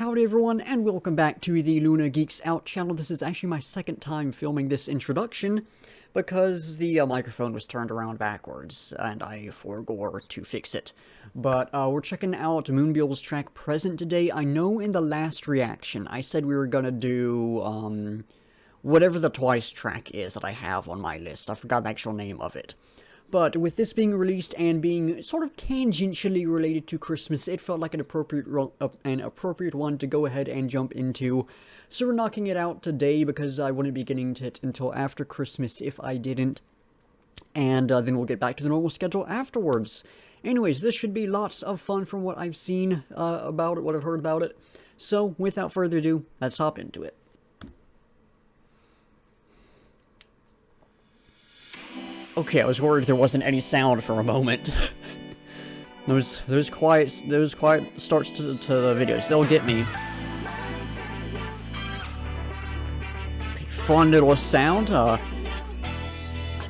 Howdy everyone, and welcome back to the Luna Geeks Out channel. This is actually my second time filming this introduction, because the microphone was turned around backwards, and I forgot to fix it. But we're checking out Byul's track Present today. I know in the last reaction, I said we were gonna do, whatever the Twice track is that I have on my list. I forgot the actual name of it. But with this being released and being sort of tangentially related to Christmas, it felt like an appropriate one to go ahead and jump into. So we're knocking it out today because I wouldn't be getting to it until after Christmas if I didn't. And then we'll get back to the normal schedule afterwards. Anyways, this should be lots of fun from what I've seen about it, what I've heard about it. So without further ado, let's hop into it. Okay, I was worried there wasn't any sound for a moment. those quiet starts to the videos. They'll get me. Okay, fun little sound. I'm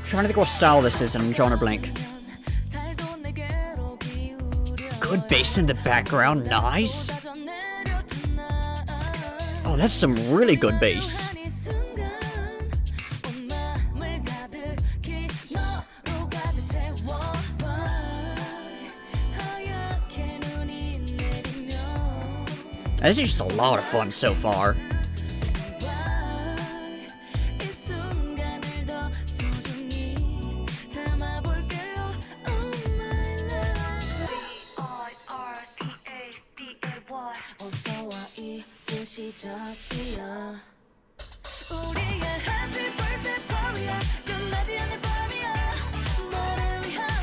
trying to think what style this is, and I'm drawing a blank. Good bass in the background, nice. Oh, that's some really good bass. This is just a lot of fun so far.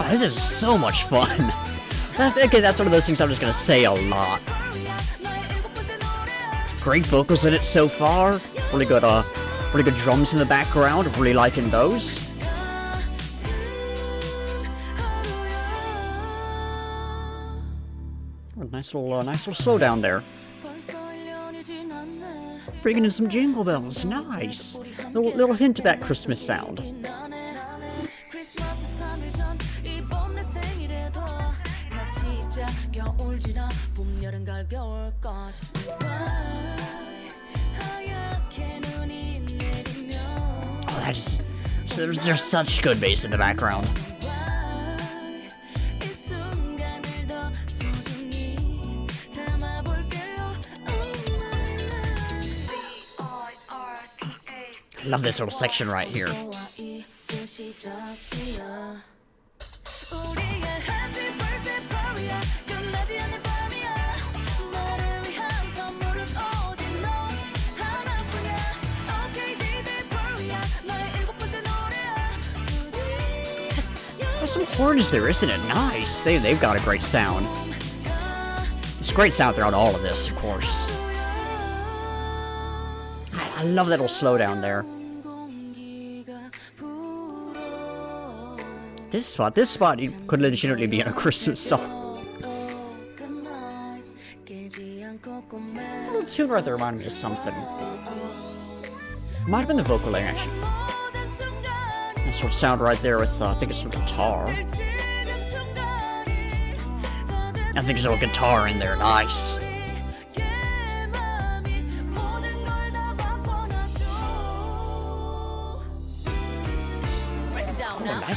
Oh, this is so much fun. Okay, that's one of those things I'm just gonna say a lot. Great vocals in it so far. Really good drums in the background. Really liking those. Oh, nice little slowdown there. Bringing in some jingle bells. Nice. Little hint of that Christmas sound. Oh, there's such good bass in the background. I love this little section right here. There's some horns there, isn't it? Nice. They've got a great sound. It's a great sound throughout all of this, of course. I love that little slowdown there. This spot could legitimately be in a Christmas song. A little tune right there reminded me of something. Might have been the vocal layer, actually. That sort of sound right there with, I think it's some guitar. I think there's a little guitar in there, nice.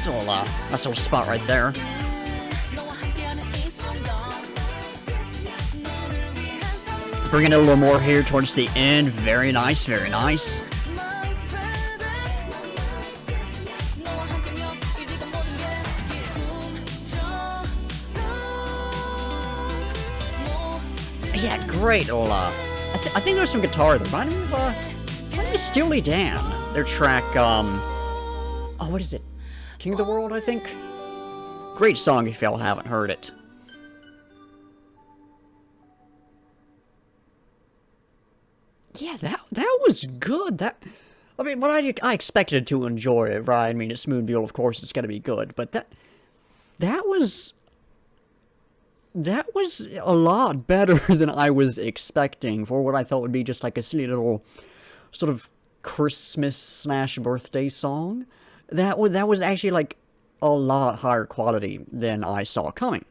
Oh, nice little spot right there. Bringing it a little more here towards the end. Very nice, very nice. Yeah, great. Well, I think there's some guitar there. Might have Steely Dan. Their track, oh, what is it? King of the World, I think? Great song if y'all haven't heard it. Yeah, that was good. I mean, what I expected to enjoy it, right? I mean, it's Byul, of course, it's gonna be good, but that was a lot better than I was expecting for what I thought would be just like a silly little sort of Christmas/birthday song. That was actually like a lot higher quality than I saw coming.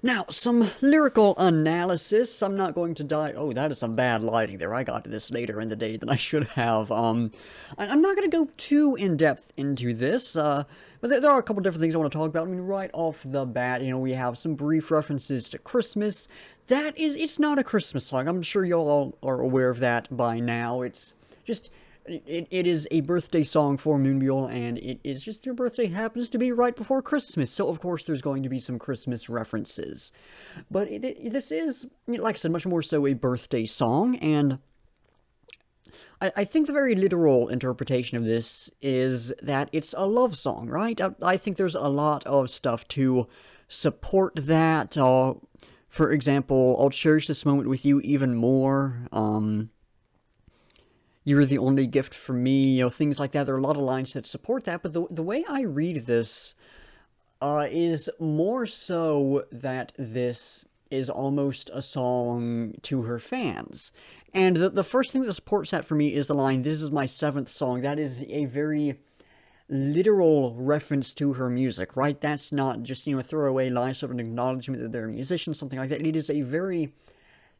Now, some lyrical analysis. I'm not going to die. Oh, that is some bad lighting there. I got to this later in the day than I should have. I'm not going to go too in depth into this. But there are a couple different things I want to talk about. I mean, right off the bat, we have some brief references to Christmas. It's not a Christmas song. I'm sure y'all are aware of that by now. It's just. It is a birthday song for Moonbyul, and it is just your birthday happens to be right before Christmas, so of course there's going to be some Christmas references. But this is, like I said, much more so a birthday song, and I think the very literal interpretation of this is that it's a love song, right? I think there's a lot of stuff to support that. For example, I'll cherish this moment with you even more. You're the only gift for me, things like that. There are a lot of lines that support that, but the way I read this is more so that this is almost a song to her fans. And the first thing that supports that for me is the line, "This is my 7th song." That is a very literal reference to her music, right? That's not just, a throwaway line, sort of an acknowledgement that they're a musician, something like that. It is a very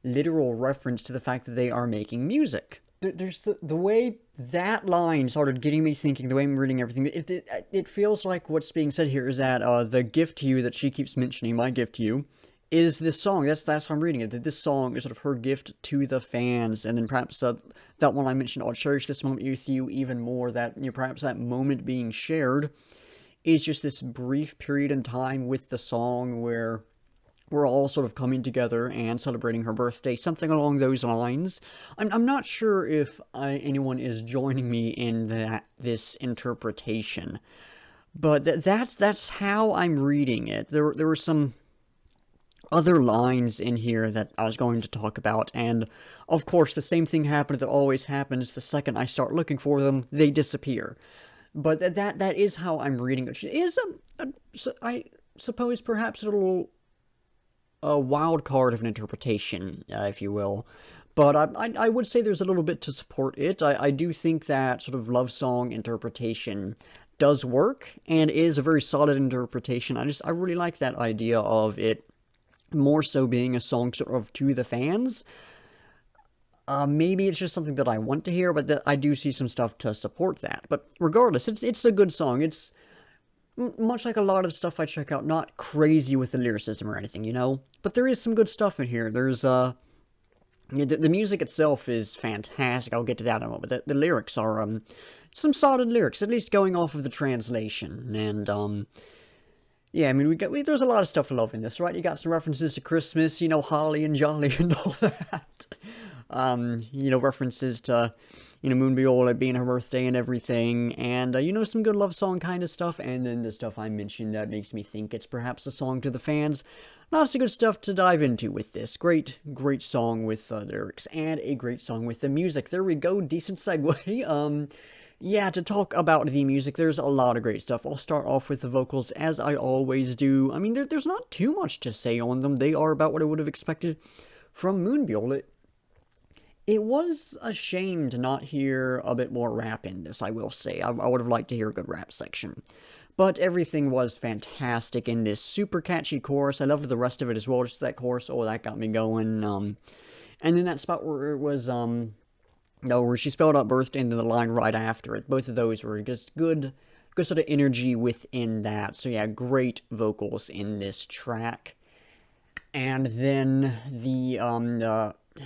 literal reference to the fact that they are making music. There's the way that line started getting me thinking, the way I'm reading everything, it feels like what's being said here is that the gift to you that she keeps mentioning, my gift to you, is this song. That's how I'm reading it, that this song is sort of her gift to the fans, and then perhaps that one I mentioned, I'll cherish this moment with you even more, that perhaps that moment being shared is just this brief period in time with the song where we're all sort of coming together and celebrating her birthday, something along those lines. I'm not sure if anyone is joining me in this interpretation, but that's how I'm reading it. There were some other lines in here that I was going to talk about, and of course the same thing happened that always happens. The second I start looking for them, they disappear. But that is how I'm reading it. It is, I suppose, perhaps a little a wild card of an interpretation, if you will. But I would say there's a little bit to support it. I do think that sort of love song interpretation does work, and is a very solid interpretation. I really like that idea of it more so being a song sort of to the fans. Maybe it's just something that I want to hear, but I do see some stuff to support that. But regardless, it's a good song. It's much like a lot of stuff I check out, not crazy with the lyricism or anything, But there is some good stuff in here. There's, the music itself is fantastic. I'll get to that in a little bit. The lyrics are, some solid lyrics, at least going off of the translation. And, yeah, I mean, there's a lot of stuff to love in this, right? You got some references to Christmas, holly and jolly and all that. References to, Moonbyul, it being her birthday and everything, and, some good love song kind of stuff, and then the stuff I mentioned that makes me think it's perhaps a song to the fans. Lots of good stuff to dive into with this. Great song with the lyrics, and a great song with the music. There we go, decent segue. Yeah, to talk about the music, there's a lot of great stuff. I'll start off with the vocals, as I always do. I mean, there's not too much to say on them. They are about what I would have expected from Moonbyul. It was a shame to not hear a bit more rap in this, I will say. I would have liked to hear a good rap section. But everything was fantastic in this super catchy chorus. I loved the rest of it as well, just that chorus. Oh, that got me going. And then that spot where it was, where she spelled out birthday and then the line right after it. Both of those were just good sort of energy within that. So yeah, great vocals in this track. And then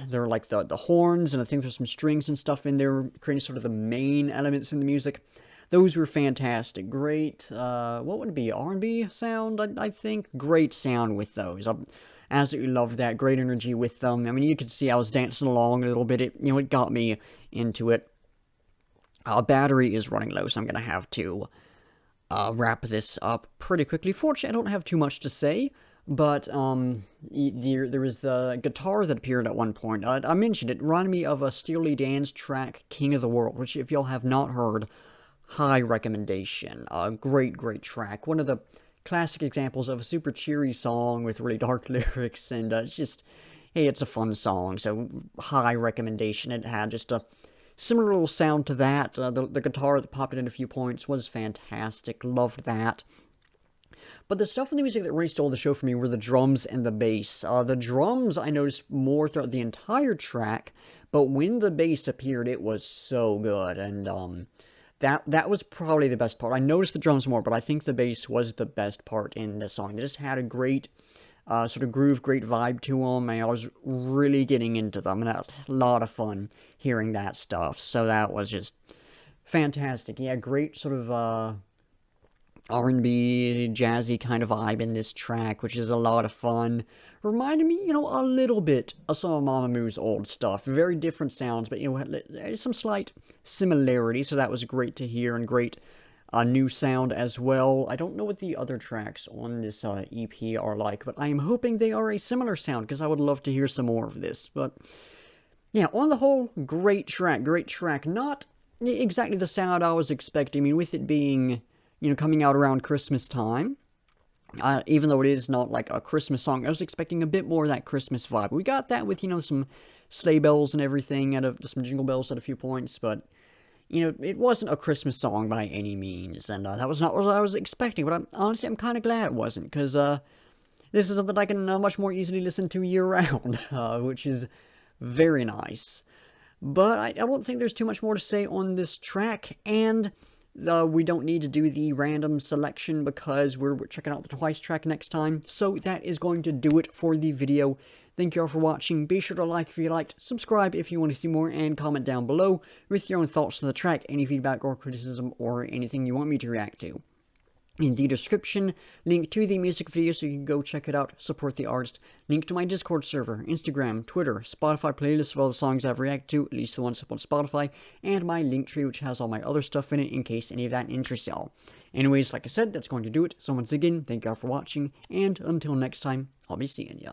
there are like the horns, and I think there's some strings and stuff in there, creating sort of the main elements in the music. Those were fantastic. Great, what would it be, R&B sound, I think? Great sound with those. I absolutely loved that. Great energy with them. I mean, you could see I was dancing along a little bit. It got me into it. Battery is running low, so I'm going to have to wrap this up pretty quickly. Fortunately, I don't have too much to say. But there was the guitar that appeared at one point. I mentioned it reminded me of a Steely Dan's track, King of the World, which if y'all have not heard, high recommendation. Great track. One of the classic examples of a super cheery song with really dark lyrics, and it's just, hey, it's a fun song, so high recommendation. It had just a similar little sound to that. The guitar that popped in a few points was fantastic. Loved that. But the stuff in the music that really stole the show for me were the drums and the bass. The drums I noticed more throughout the entire track, but when the bass appeared, it was so good, and that was probably the best part. I noticed the drums more, but I think the bass was the best part in the song. They just had a great sort of groove, great vibe to them, and I was really getting into them, and I had a lot of fun hearing that stuff. So that was just fantastic. Yeah, great sort of R&B, jazzy kind of vibe in this track, which is a lot of fun. Reminded me, a little bit of some of Mamamoo's old stuff. Very different sounds, but, there's some slight similarities, so that was great to hear, and great new sound as well. I don't know what the other tracks on this EP are like, but I am hoping they are a similar sound, because I would love to hear some more of this. But, yeah, on the whole, great track, great track. Not exactly the sound I was expecting. I mean, with it being, coming out around Christmas time, even though it is not like a Christmas song, I was expecting a bit more of that Christmas vibe. We got that with, some sleigh bells and everything, some jingle bells at a few points, but, it wasn't a Christmas song by any means, and that was not what I was expecting, but honestly, I'm kind of glad it wasn't, because this is something I can much more easily listen to year-round, which is very nice. But I don't think there's too much more to say on this track, and we don't need to do the random selection because we're checking out the Twice track next time. So that is going to do it for the video. Thank you all for watching. Be sure to like if you liked, subscribe if you want to see more, and comment down below with your own thoughts on the track, any feedback or criticism, or anything you want me to react to. In the description, link to the music video so you can go check it out, support the artist, link to my Discord server, Instagram, Twitter, Spotify playlist of all the songs I've reacted to, at least the ones up on Spotify, and my link tree which has all my other stuff in it in case any of that interests y'all. Anyways, like I said, that's going to do it. So once again, thank y'all for watching, and until next time, I'll be seeing ya.